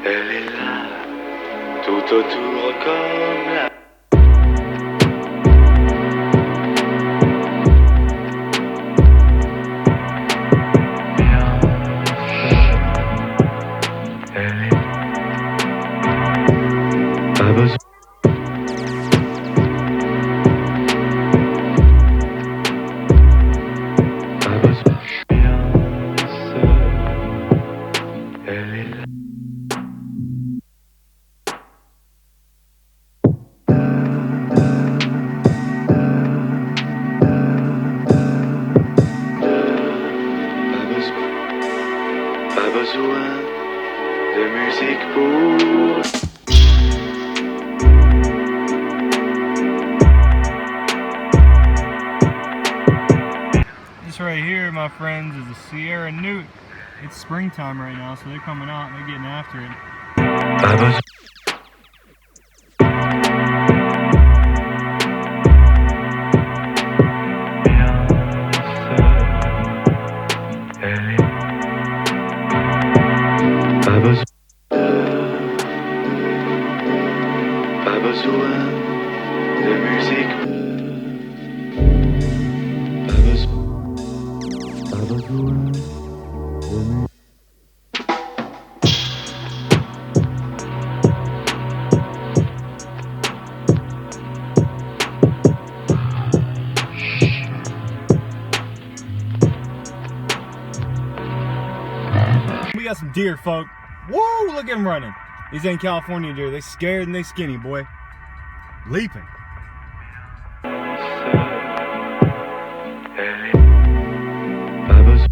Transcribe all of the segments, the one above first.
Elle est là, tout autour comme la... Elle est... Pas besoin... Pas besoin... Elle est là. Pas besoin de musique pour... This right here, my friends, is a Sierra Newt. It's springtime right now, so they're coming out and they're getting after it. Pas besoin... Elle est... Pas besoin... Pas besoin de musique. Pas besoin... Pas besoin de musique. We got some deer, folk. Whoa, look at them running. These ain't California deer. They scared and they skinny, boy. Leaping. Elle est... Pas besoin...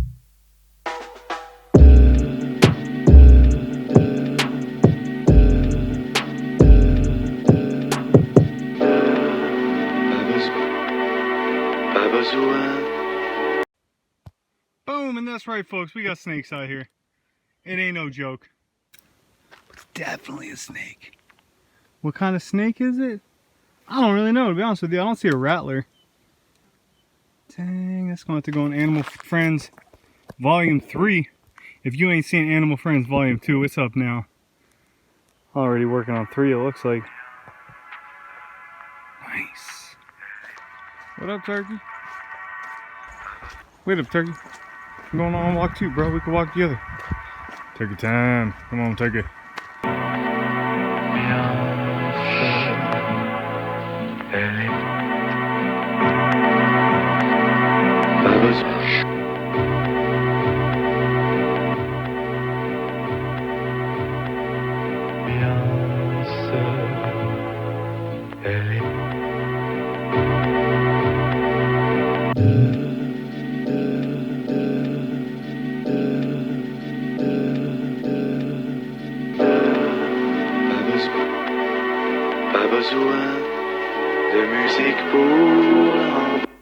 Pas besoin... Boom, and that's right, folks. We got snakes out here. It ain't no joke. It's definitely a snake. What kind of snake is it? I don't really know, to be honest with you. I don't see a rattler. Dang, that's going to have to go on Animal Friends Volume 3. If you ain't seen Animal Friends Volume 2, it's up now. Already working on 3, it looks like. Nice. What up, Turkey? Wait up, Turkey. I'm going on walk 2, bro. We can walk together. Turkey time. Come on, Turkey. Elle est... Pas besoin... Elle est... Pas besoin de musique pour...